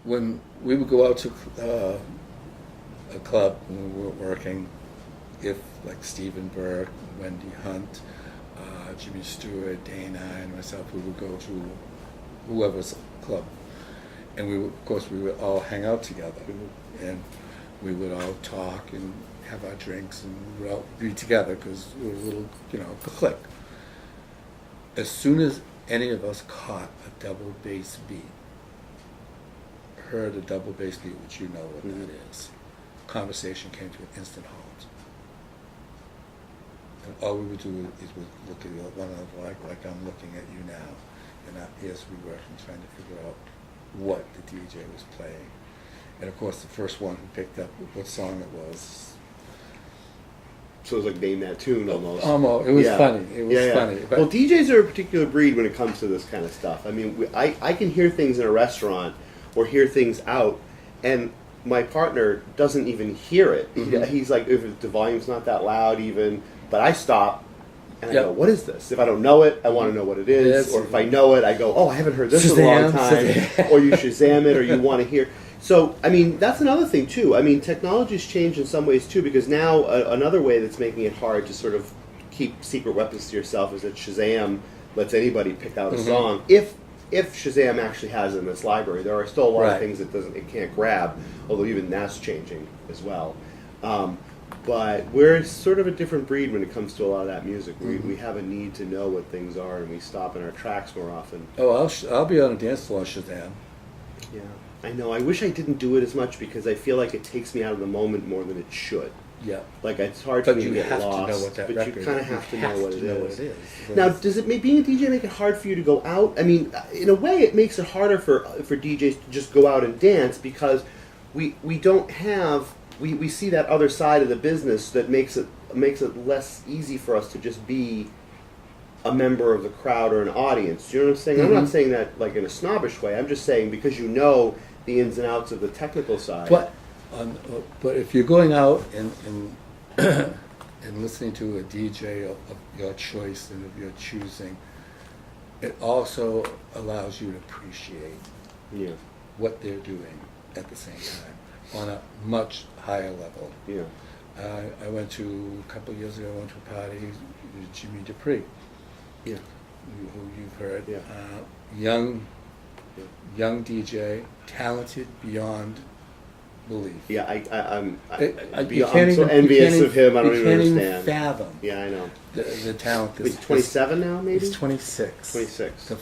when we would go out to a club when we were working, if like Stephen Burke, Wendy Hunt, Jimmy Stuard, Dana, and myself, we would go to whoever's club, and we would all hang out together, and we would all talk and have our drinks, and we would all be together because we were a little, clique. As soon as any of us caught a double bass beat, heard a double bass beat, which you know what that is, conversation came to an instant halt. And all we would do is would look at one another like I'm looking at you now, and our ears we were working, trying to figure out what the DJ was playing. And of course, the first one who picked up what song it was. So it was like name that tune almost. Almost. It was funny. It was funny. But well, DJs are a particular breed when it comes to this kind of stuff. I mean, I can hear things in a restaurant or hear things out, and my partner doesn't even hear it. He's like, if the volume's not that loud even, but I stop and I go, what is this? If I don't know it, I want to know what it is. Yes. Or if I know it, I go, oh, I haven't heard this in a long time. Or you Shazam it, or you want to hear. So, I mean, that's another thing, too. I mean, technology's changed in some ways, too, because now another way that's making it hard to sort of keep secret weapons to yourself is that Shazam lets anybody pick out a song. If Shazam actually has it in this library, there are still a lot of things it can't grab, although even that's changing as well. But we're sort of a different breed when it comes to a lot of that music. We have a need to know what things are, and we stop in our tracks more often. Oh, I'll be on a dance floor, Shazam. Yeah, I know. I wish I didn't do it as much because I feel like it takes me out of the moment more than it should. Yeah. Like, it's hard for me to get lost. lost, to know what that but record you kind of is. have to know what it is. Yes. Now, does it being a DJ make it hard for you to go out? I mean, in a way, it makes it harder for DJs to just go out and dance because we don't have we see that other side of the business that makes it less easy for us to just be a member of the crowd or an audience. Do you know what I'm saying? I'm not saying that like in a snobbish way. I'm just saying because you know the ins and outs of the technical side. But if you're going out and and listening to a DJ of your choice and of your choosing, it also allows you to appreciate what they're doing at the same time on a much higher level. Yeah. I went to a couple of years ago. I went to a party with Jimmy Dupree. Yeah. Who you've heard. Yeah. Young DJ, talented beyond belief. Yeah, I'm I'm so envious of him. I don't even understand. You can't even fathom. Yeah, I know. The talent. He's 27 now, maybe? He's 26. 26.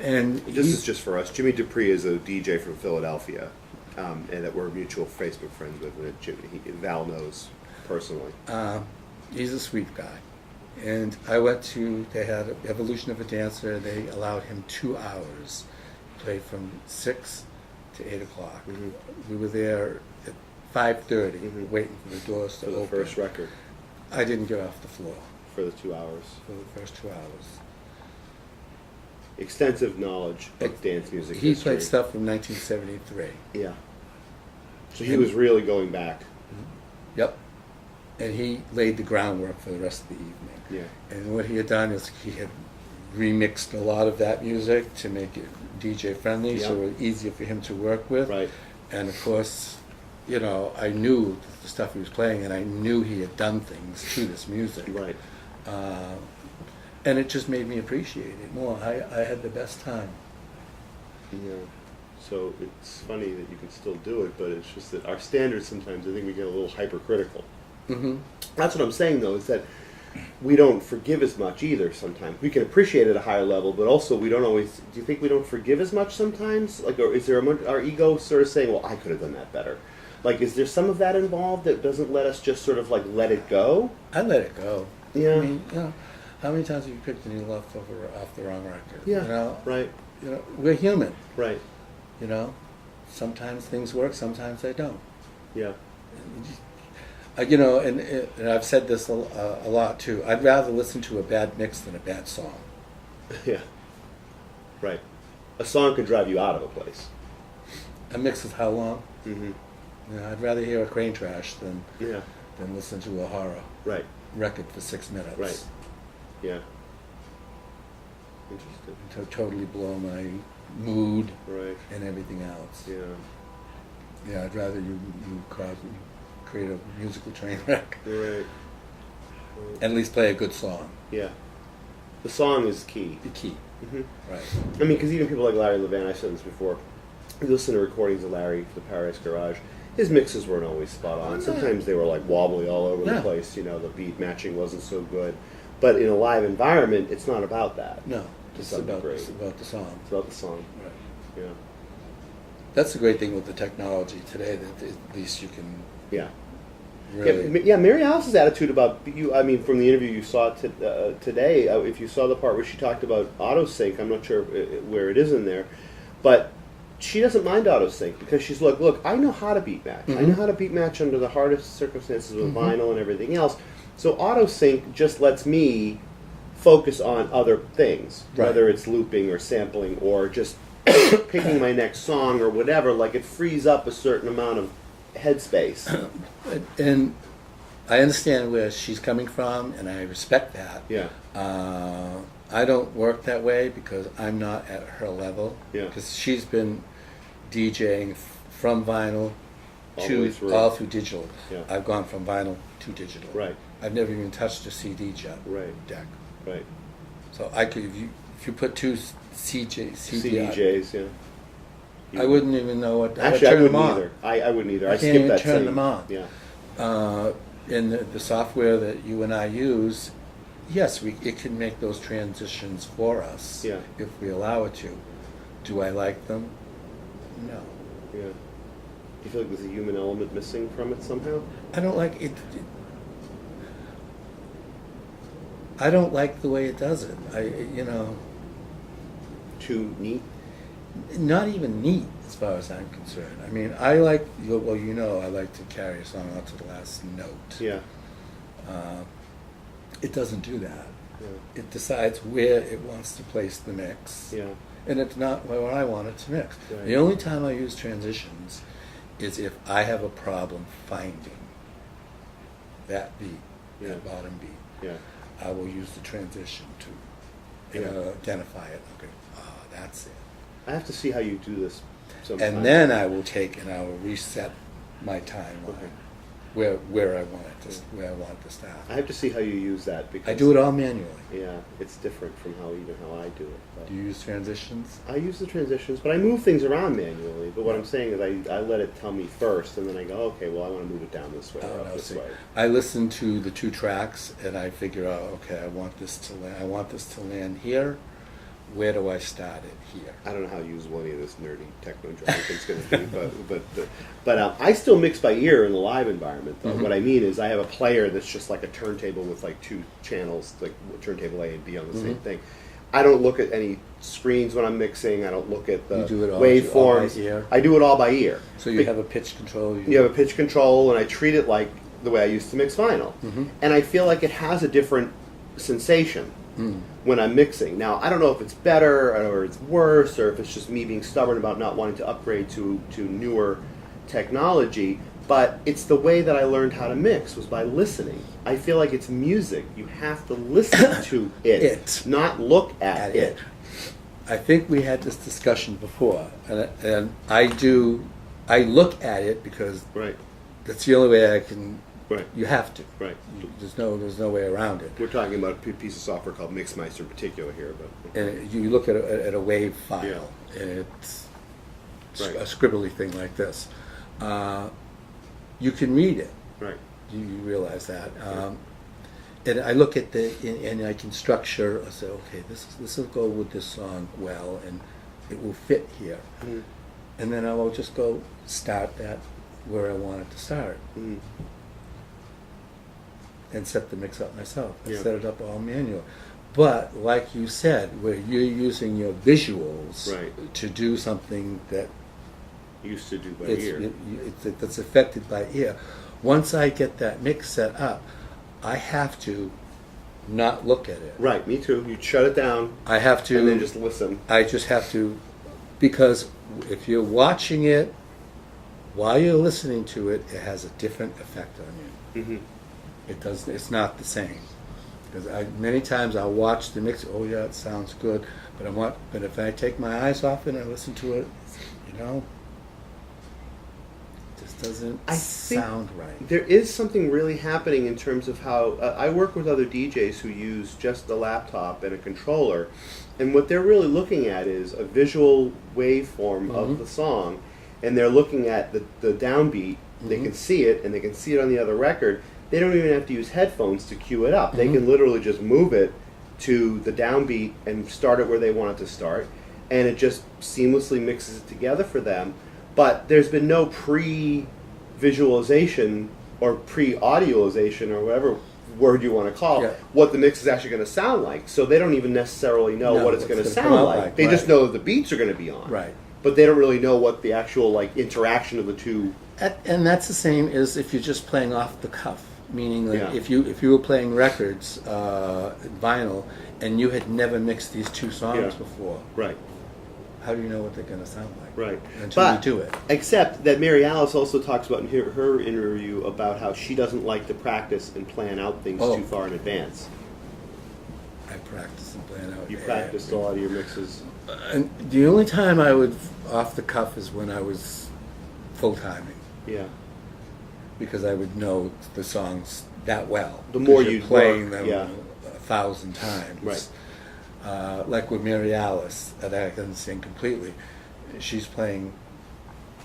And this is just for us. Jimmy Dupree is a DJ from Philadelphia, and that we're mutual Facebook friends with. And Val knows personally. He's a sweet guy. And I went to, they had Evolution of a Dancer. They allowed him 2 hours. Played from 6 to 8 o'clock. We were there at 5:30, waiting for the doors to open. For the first record. I didn't get off the floor. For the 2 hours. For the first 2 hours. Extensive knowledge of dance music He history. played stuff from 1973. Yeah. So he was really going back. Yep. And he laid the groundwork for the rest of the evening. Yeah. And what he had done is he had remixed a lot of that music to make it DJ friendly, so it was easier for him to work with. Right. And of course, I knew the stuff he was playing, and I knew he had done things to this music. Right. And it just made me appreciate it more. I had the best time. Yeah. So it's funny that you can still do it, but it's just that our standards sometimes, I think we get a little hypercritical. That's what I'm saying, though, is that we don't forgive as much either sometimes. We can appreciate it at a higher level, but also we don't always... Do you think we don't forgive as much sometimes? Like, or is there our ego sort of saying, well, I could have done that better? Like, is there some of that involved that doesn't let us just sort of, like, let it go? I let it go. Yeah. I mean, how many times have you picked and you left off the wrong record? Yeah, right. We're human. Right. Sometimes things work, sometimes they don't. Yeah. And I've said this a lot too. I'd rather listen to a bad mix than a bad song. Yeah. Right. A song can drive you out of a place. A mix is how long? I'd rather hear a Crane Trash than listen to a horror record for 6 minutes. Right. Yeah. Interesting. To totally blow mood, right, and everything else. yeah, Yeah, I'd rather you create a musical train wreck. right. At least play a good song. Yeah, the song is key. The key. Mm-hmm. Right. I mean, because even people like Larry Levan, I've said this before, you listen to recordings of Larry for the Paradise Garage, his mixes weren't always spot on. Sometimes they were like wobbly all over the place, you know, the beat matching wasn't so good. But in a live environment, it's not about that. No, it's about the song. It's about the song. Right. Yeah. That's the great thing with the technology today, that at least you can really... Yeah, Mary Alice's attitude about you, I mean, from the interview you saw today, if you saw the part where she talked about auto-sync, I'm not sure where it is in there, but she doesn't mind auto-sync because she's like, look, I know how to beat match. I know how to beat match under the hardest circumstances with vinyl and everything else. So auto-sync just lets me focus on other things, whether it's looping or sampling or just picking my next song or whatever. Like, it frees up a certain amount of headspace. And I understand where she's coming from, and I respect that. Yeah. I don't work that way because I'm not at her level. Yeah. Because she's been DJing from vinyl all through digital. Yeah. I've gone from vinyl to digital. Right. I've never even touched a CD deck. Right. So I could, if you put two CDJs, yeah. I wouldn't even know what. Actually, I wouldn't either. I wouldn't either. I skip that. Turn them on. Yeah. In the software that you and I use, yes, it can make those transitions for us. Yeah. If we allow it to. Do I like them? No. Yeah. Do you feel like there's a human element missing from it somehow? I don't like it. I don't like the way it does it. Too neat? Not even neat, as far as I'm concerned. I mean, I like, I like to carry a song out to the last note. Yeah. It doesn't do that. Yeah. It decides where it wants to place the mix. Yeah. And it's not where I want it to mix. Right. The only time I use transitions is if I have a problem finding that beat, that bottom beat. Yeah. I will use the transition to identify it. Okay, that's it. I have to see how you do this sometime. And then I will reset my timeline where I want it to start. I have to see how you use that because I do it all manually. Yeah, it's different from how I do it. But Do you use transitions? I use the transitions, but I move things around manually. But what I'm saying is I let it tell me first, and then I go, okay, well, I want to move it down this way or up this way. I listen to the two tracks, and I figure out, okay, I want this to land here. Where do I start it here? I don't know how usable any of this nerdy techno driving thing's going to be, but I still mix by ear in the live environment. Though. What I mean is, I have a player that's just like a turntable with like two channels, like turntable A and B on the same thing. I don't look at any screens when I'm mixing. I don't look at the waveforms. I do it all by ear. So you have a pitch control. You have a pitch control, and I treat it like the way I used to mix vinyl. And I feel like it has a different sensation when I'm mixing. Now, I don't know if it's better or it's worse, or if it's just me being stubborn about not wanting to upgrade to newer technology, but it's the way that I learned how to mix was by listening. I feel like it's music. You have to listen to it, not look at it. I think we had this discussion before, and I look at it because that's the only way I can. Right. You have to. Right. There's no way around it. We're talking about a piece of software called Mixmeister in particular here, but and you look at a wave file, and it's a scribbly thing like this. You can read it. Right. You realize that. And I look at and I can structure. I say, okay, this will go with this song well, and it will fit here. And then I will just go start that where I want it to start. And set the mix up myself. I set it up all manual. But like you said, where you're using your visuals to do something that used to do by ear. That's affected by ear. Once I get that mix set up, I have to not look at it. Right, me too. You shut it down. I have to. And then just listen. I just have to, because if you're watching it while you're listening to it, it has a different effect on you. It does. It's not the same. Because many times I'll watch the mix. Oh yeah, it sounds good. But if I take my eyes off it and I listen to it, you know, it just doesn't sound right. There is something really happening in terms of how I work with other DJs who use just the laptop and a controller, and what they're really looking at is a visual waveform of the song, and they're looking at the downbeat. They can see it, and they can see it on the other record. They don't even have to use headphones to cue it up. They can literally just move it to the downbeat and start it where they want it to start, and it just seamlessly mixes it together for them. But there's been no pre-visualization or pre-audioization or whatever word you want to call what the mix is actually going to sound like. So they don't even necessarily know what it's going to sound like. They just know that the beats are going to be on. Right. But they don't really know what the actual like interaction of the two. And that's the same as if you're just playing off the cuff. Meaning, like if you were playing records, vinyl, and you had never mixed these two songs before, right? How do you know what they're going to sound like? Right. Until you do it. Except that Mary Alice also talks about in her interview about how she doesn't like to practice and plan out things too far in advance. I practice and plan out. You practiced a lot of your mixes. And the only time I would off the cuff is when I was full timing. Yeah. Because I would know the songs that well. The more you're you'd playing work, them 1,000 times. Right. Like with Mary Alice, that I can sing completely. She's playing.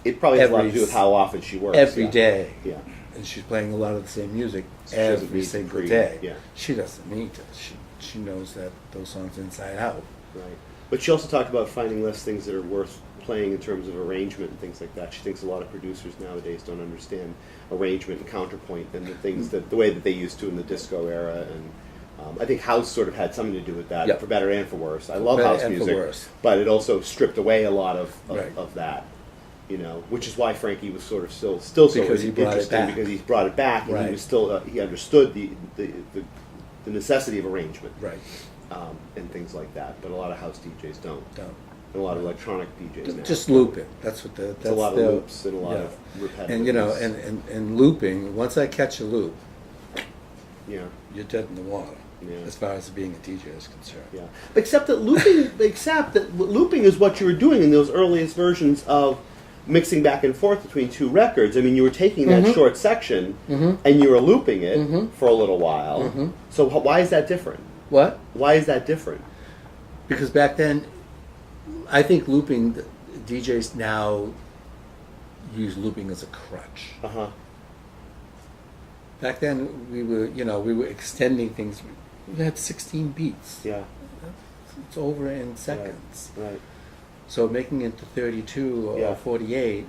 It probably has a lot to do with how often she works. Every day. Yeah. And she's playing a lot of the same music She every single day. Yeah. She doesn't need to. She knows that those songs inside out. Right. But she also talked about finding less things that are worth playing in terms of arrangement and things like that. She thinks a lot of producers nowadays don't understand arrangement and counterpoint and the things the way that they used to in the disco era. And I think house sort of had something to do with that, for better and for worse. I love house music, but it also stripped away a lot of that. You know, which is why Frankie was sort of still so interesting because he brought it back and he was still he understood the necessity of arrangement, and things like that. But a lot of house DJs don't. And a lot of electronic DJs now. Just loop it. That's what that's a lot of loops and a lot of repetitive. And you know, and looping. Once I catch a loop, you're dead in the water. Yeah. As far as being a DJ is concerned. Yeah. Except that looping is what you were doing in those earliest versions of mixing back and forth between two records. I mean, you were taking that short section and you were looping it for a little while. So why is that different? What? Why is that different? Because back then, I think looping, DJs now use looping as a crutch. Back then, we were extending things. We had 16 beats. Yeah. It's over in seconds. Right. So making it to 32 or 48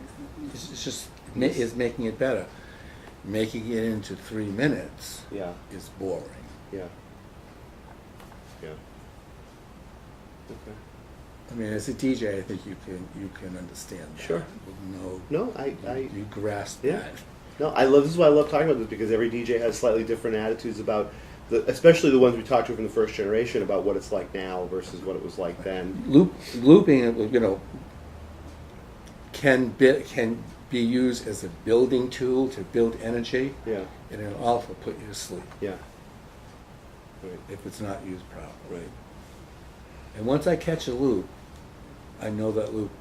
is making it better. Making it into 3 minutes is boring. Yeah. Yeah. Okay. I mean, as a DJ, I think you can understand that. Sure. You grasp that. No, this is why I love talking about this, because every DJ has slightly different attitudes about, especially the ones we talked to from the first generation, about what it's like now versus what it was like then. Looping, can be used as a building tool to build energy. Yeah. And it'll also put you to sleep. Yeah. Right. If it's not used properly. Right. And once I catch a loop, I know that loop,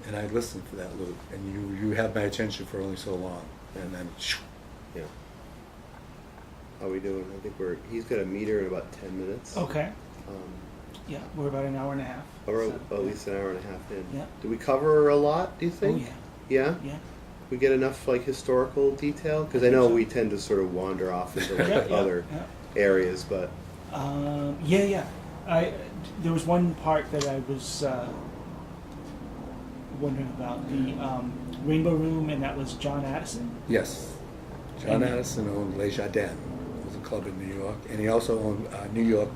and I listen for that loop, and you have my attention for only so long, and then. Yeah. How are we doing? I think he's got a meter in about 10 minutes. Okay. Yeah, we're about an hour and a half. Or at least an hour and a half in. Yeah. Do we cover a lot, do you think? Oh, yeah. Yeah? Yeah. We get enough historical detail? Because I know we tend to sort of wander off into other areas, but... There was one part that I was wondering about, the Rainbow Room, and that was John Addison. Yes. John Addison owned Les Jardins. It was a club in New York. And he also owned New York.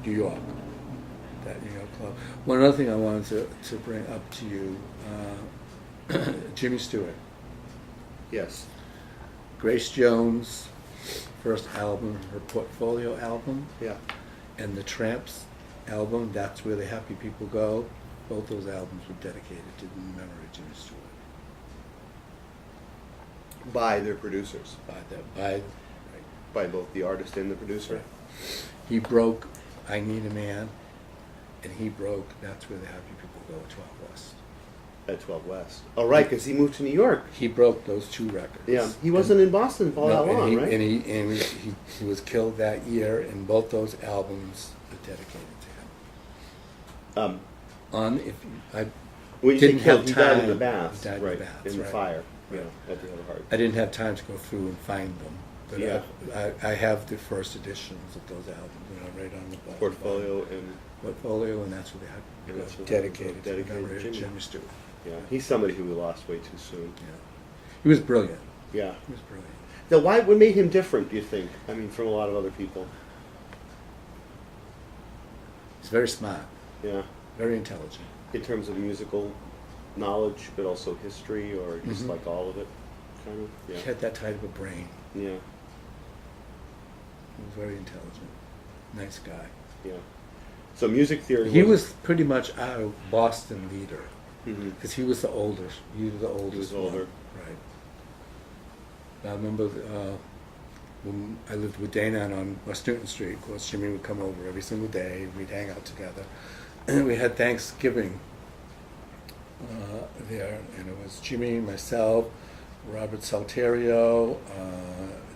That New York club. One other thing I wanted to bring up to you, Jimmy Stuart. Yes. Grace Jones' first album, her portfolio album. Yeah. And the Tramps album, That's Where the Happy People Go. Both those albums were dedicated to the memory of Jimmy Stuart. By their producers. By both the artist and the producer. Right. He broke I Need a Man and he broke. That's where the happy people go, 12 West. At 12 West. Oh, right, because he moved to New York. He broke those 2 records. Yeah, he wasn't in Boston for that long, right? And he was killed that year, and both those albums are dedicated to him. When you didn't say killed, have he died in time. the baths, He died in right? the baths, in the right. fire. Right. Yeah, at the other heart. I didn't have time to go through and find them, but Yeah. I have the first editions of those albums, right on the bottom. Portfolio and Portfolio, and that's what they had And that's what dedicated to the dedicated memory to of Jimmy. Jimmy Stuart. yeah, he's somebody who we lost way too soon. Yeah. He was brilliant. Yeah. He was brilliant. Now, what made him different? Do you think? I mean, from a lot of other people. He's very smart, Yeah. very intelligent. In terms of musical knowledge, but also history, or just Mhm. like all of it, kind of. Yeah. He had that type of a brain. Yeah. He was very intelligent. Nice guy. Yeah. So music theory. He was pretty much our Boston leader, Mhm. because he was the oldest. He was the oldest. He was one. older. Right. I remember when I lived with Dana on West Newton Street. Of course, Jimmy would come over every single day. We'd hang out together. And we had Thanksgiving there, and it was Jimmy, myself, Robert Salterio,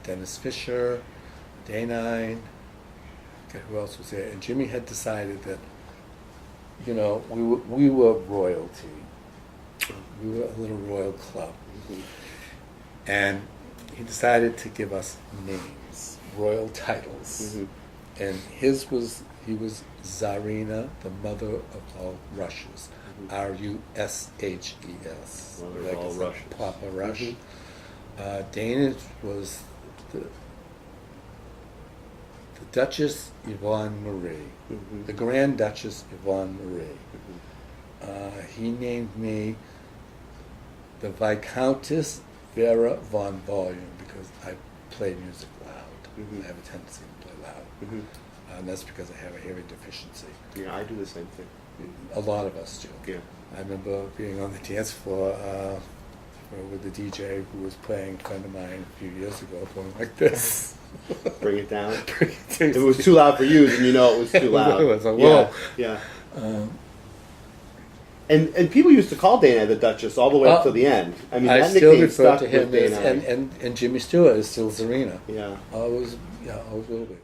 Dennis Fisher, Danine. Okay, who else was there? And Jimmy had decided that, we were royalty. We were a little royal club. Mhm. And he decided to give us names, royal titles. Mhm. And he was Tsarina, the mother of all Russias. Mhm. Rushs. Mother of Like all it's Russias. Papa Rush. Mhm. Danish was the Duchess Yvonne Marie, Mhm. the Grand Duchess Yvonne Marie. Mhm. He named me the Viscountess Vera von Volume because I play music loud. Mhm. I have a tendency to play loud. Mhm. And that's because I have a hearing deficiency. Yeah, I do the same thing. A lot of us do. Yeah. I remember being on the dance floor with the DJ who was playing, a friend of mine a few years ago, going like this. Bring it down. Bring it down. If it was too loud for you, then you know it was too loud. It was like, whoa. Yeah. Yeah. And people used to call Dana the Duchess all the way up to the end. I mean, I that still nickname refer stuck to with him as, Dana. and Jimmy Stewart is still Serena. Yeah. Always will be.